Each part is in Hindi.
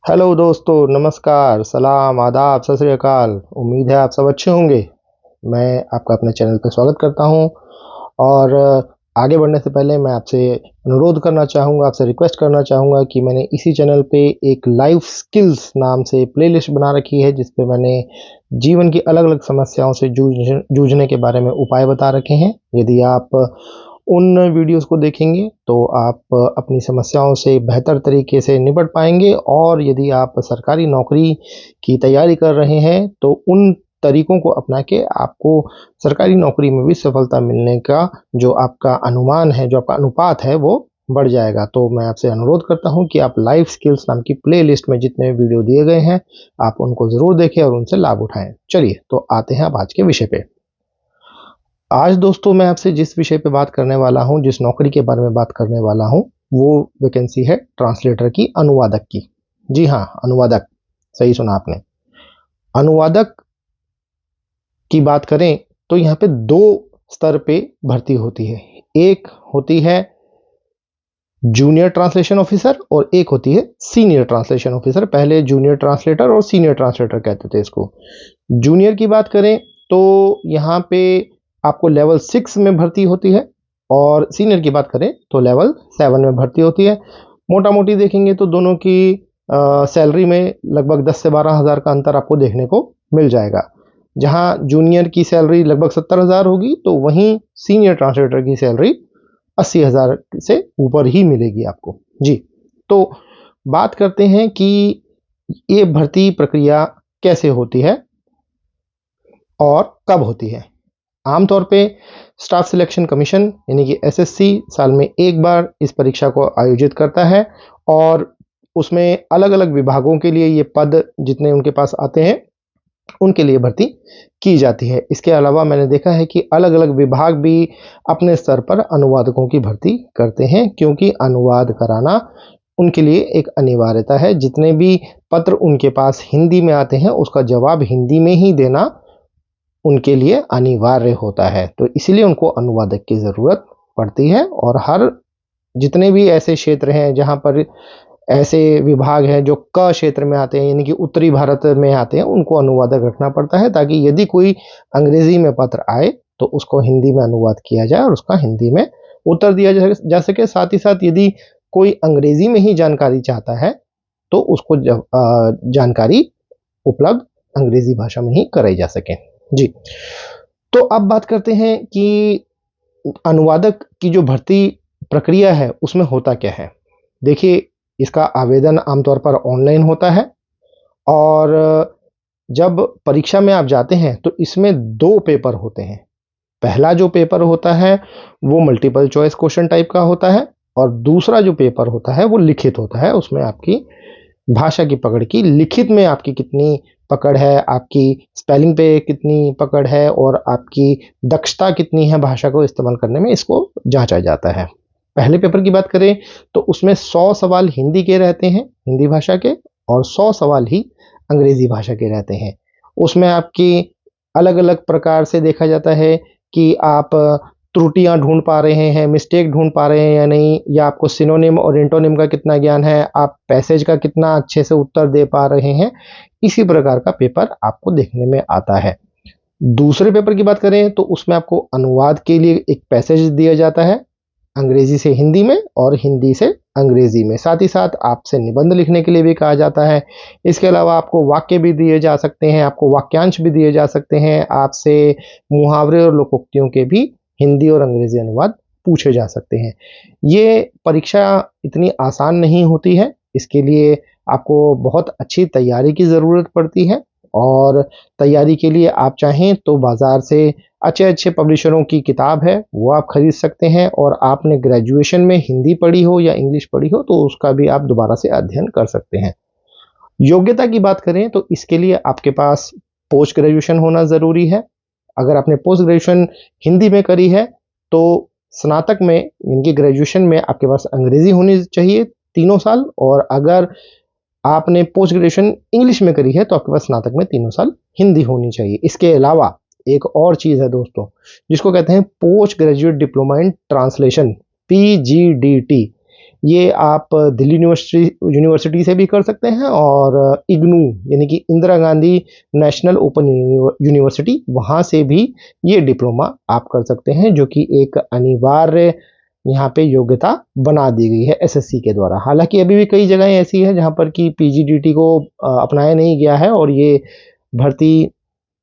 हेलो दोस्तों, नमस्कार, सलाम, आदाब, सत श्री अकाल। उम्मीद है आप सब अच्छे होंगे। मैं आपका अपने चैनल पे स्वागत करता हूं और आगे बढ़ने से पहले मैं आपसे अनुरोध करना चाहूँगा, आपसे रिक्वेस्ट करना चाहूँगा कि मैंने इसी चैनल पे एक लाइफ स्किल्स नाम से प्लेलिस्ट बना रखी है, जिस पे मैंने जीवन की अलग-अलग समस्याओं से जूझने के बारे में उपाय बता रखे हैं। यदि आप उन वीडियोस को देखेंगे तो आप अपनी समस्याओं से बेहतर तरीके से निपट पाएंगे, और यदि आप सरकारी नौकरी की तैयारी कर रहे हैं तो उन तरीकों को अपना के आपको सरकारी नौकरी में भी सफलता मिलने का जो आपका अनुमान है, जो आपका अनुपात है, वो बढ़ जाएगा। तो मैं आपसे अनुरोध करता हूं कि आप लाइफ स्किल्स नाम की प्लेलिस्ट में जितने वीडियो दिए गए हैं आप उनको ज़रूर देखें और उनसे लाभ उठाएं। चलिए तो आते हैं अब आज के विषय पे। आज दोस्तों मैं आपसे जिस विषय पे बात करने वाला हूं, जिस नौकरी के बारे में बात करने वाला हूं, वो वैकेंसी है ट्रांसलेटर की, अनुवादक की। जी हाँ, अनुवादक, सही सुना आपने। अनुवादक की बात करें तो यहाँ पे दो स्तर पे भर्ती होती है। एक होती है जूनियर ट्रांसलेशन ऑफिसर और एक होती है सीनियर ट्रांसलेशन ऑफिसर। पहले जूनियर ट्रांसलेटर और सीनियर ट्रांसलेटर कहते थे इसको। जूनियर की बात करें तो यहाँ पे आपको लेवल 6 में भर्ती होती है, और सीनियर की बात करें तो लेवल 7 में भर्ती होती है। मोटा मोटी देखेंगे तो दोनों की सैलरी में लगभग 10 से 12 हज़ार का अंतर आपको देखने को मिल जाएगा। जहाँ जूनियर की सैलरी लगभग 70,000 होगी, तो वहीं सीनियर ट्रांसलेटर की सैलरी 80,000 से ऊपर ही मिलेगी आपको। जी, तो बात करते हैं कि ये भर्ती प्रक्रिया कैसे होती है और कब होती है। आमतौर पे स्टाफ सिलेक्शन कमीशन यानी कि एसएससी साल में एक बार इस परीक्षा को आयोजित करता है, और उसमें अलग अलग विभागों के लिए ये पद जितने उनके पास आते हैं उनके लिए भर्ती की जाती है। इसके अलावा मैंने देखा है कि अलग अलग विभाग भी अपने स्तर पर अनुवादकों की भर्ती करते हैं, क्योंकि अनुवाद कराना उनके लिए एक अनिवार्यता है। जितने भी पत्र उनके पास हिंदी में आते हैं उसका जवाब हिंदी में ही देना उनके लिए अनिवार्य होता है, तो इसलिए उनको अनुवादक की ज़रूरत पड़ती है। और हर जितने भी ऐसे क्षेत्र हैं जहाँ पर ऐसे विभाग हैं जो क क्षेत्र में आते हैं, यानी कि उत्तरी भारत में आते हैं, उनको अनुवादक रखना पड़ता है, ताकि यदि कोई अंग्रेजी में पत्र आए तो उसको हिंदी में अनुवाद किया जाए और उसका हिंदी में उत्तर दिया जा सके। साथ ही साथ यदि कोई अंग्रेजी में ही जानकारी चाहता है तो उसको जानकारी उपलब्ध अंग्रेजी भाषा में ही कराई जा सके। जी, तो अब बात करते हैं कि अनुवादक की जो भर्ती प्रक्रिया है उसमें होता क्या है। देखिए, इसका आवेदन आमतौर पर ऑनलाइन होता है, और जब परीक्षा में आप जाते हैं तो इसमें 2 पेपर होते हैं। पहला जो पेपर होता है वो मल्टीपल चॉइस क्वेश्चन टाइप का होता है, और दूसरा जो पेपर होता है वो लिखित होता है। उसमें आपकी भाषा की पकड़ की, लिखित में आपकी कितनी पकड़ है, आपकी स्पेलिंग पे कितनी पकड़ है, और आपकी दक्षता कितनी है भाषा को इस्तेमाल करने में, इसको जांचा जाता है। पहले पेपर की बात करें तो उसमें 100 सवाल हिंदी के रहते हैं, हिंदी भाषा के, और 100 सवाल ही अंग्रेजी भाषा के रहते हैं। उसमें आपकी अलग अलग प्रकार से देखा जाता है कि आप त्रुटियां ढूंढ पा रहे हैं, मिस्टेक ढूंढ पा रहे हैं या नहीं, या आपको सिनोनिम और एंटोनिम का कितना ज्ञान है, आप पैसेज का कितना अच्छे से उत्तर दे पा रहे हैं। इसी प्रकार का पेपर आपको देखने में आता है। दूसरे पेपर की बात करें तो उसमें आपको अनुवाद के लिए एक पैसेज दिया जाता है, अंग्रेजी से हिंदी में और हिंदी से अंग्रेजी में। साथ ही साथ आपसे निबंध लिखने के लिए भी कहा जाता है। इसके अलावा आपको वाक्य भी दिए जा सकते हैं, आपको वाक्यांश भी दिए जा सकते हैं, आपसे मुहावरे और लोकोक्तियों के भी हिंदी और अंग्रेजी अनुवाद पूछे जा सकते हैं। ये परीक्षा इतनी आसान नहीं होती है, इसके लिए आपको बहुत अच्छी तैयारी की ज़रूरत पड़ती है, और तैयारी के लिए आप चाहें तो बाज़ार से अच्छे अच्छे पब्लिशरों की किताब है वो आप खरीद सकते हैं, और आपने ग्रेजुएशन में हिंदी पढ़ी हो या इंग्लिश पढ़ी हो तो उसका भी आप दोबारा से अध्ययन कर सकते हैं। योग्यता की बात करें तो इसके लिए आपके पास पोस्ट ग्रेजुएशन होना ज़रूरी है। अगर आपने पोस्ट ग्रेजुएशन हिंदी में करी है तो स्नातक में, इनकी ग्रेजुएशन में आपके पास अंग्रेजी होनी चाहिए 3 साल, और अगर आपने पोस्ट ग्रेजुएशन इंग्लिश में करी है तो आपके पास स्नातक में 3 साल हिंदी होनी चाहिए। इसके अलावा एक और चीज़ है दोस्तों, जिसको कहते हैं post graduate diploma in translation, PGDT। ये आप दिल्ली यूनिवर्सिटी से भी कर सकते हैं और इग्नू यानी कि Indira Gandhi national open university वहाँ से भी ये डिप्लोमा आप कर सकते हैं, जो कि एक अनिवार्य यहाँ पे योग्यता बना दी गई है एसएससी के द्वारा। हालांकि अभी भी कई जगहें ऐसी है जहाँ पर कि पीजीडीटी को अपनाया नहीं गया है और ये भर्ती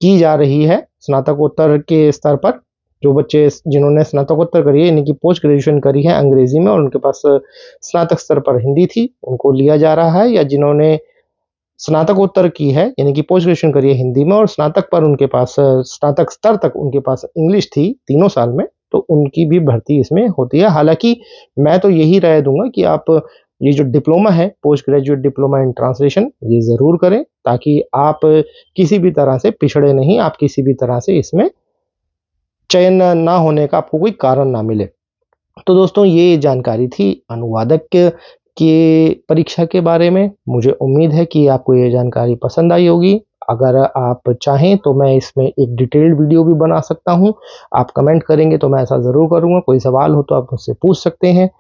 की जा रही है स्नातकोत्तर के स्तर पर। जो बच्चे जिन्होंने स्नातकोत्तर करी है यानी कि पोस्ट ग्रेजुएशन करी है अंग्रेजी में और उनके पास स्नातक स्तर पर हिंदी थी, उनको लिया जा रहा है। या जिन्होंने स्नातकोत्तर की है यानी कि पोस्ट ग्रेजुएशन करी है हिंदी में और स्नातक पर उनके पास स्नातक स्तर तक उनके पास इंग्लिश थी तीनों साल में, तो उनकी भी भर्ती इसमें होती है। हालांकि मैं तो यही राय दूंगा कि आप ये जो डिप्लोमा है post graduate diploma in translation ये ज़रूर करें, ताकि आप किसी भी तरह से पिछड़े नहीं, आप किसी भी तरह से इसमें चयन ना होने का आपको कोई कारण ना मिले। तो दोस्तों ये जानकारी थी अनुवादक के परीक्षा के बारे में। मुझे उम्मीद है कि आपको ये जानकारी पसंद आई होगी। अगर आप चाहें तो मैं इसमें एक डिटेल्ड वीडियो भी बना सकता हूँ। आप कमेंट करेंगे तो मैं ऐसा ज़रूर करूँगा। कोई सवाल हो तो आप मुझसे पूछ सकते हैं।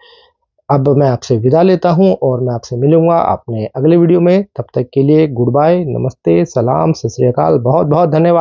अब मैं आपसे विदा लेता हूँ और मैं आपसे मिलूँगा अपने अगले वीडियो में। तब तक के लिए गुड बाय, नमस्ते, सलाम, सत श्री अकाल। बहुत-बहुत धन्यवाद।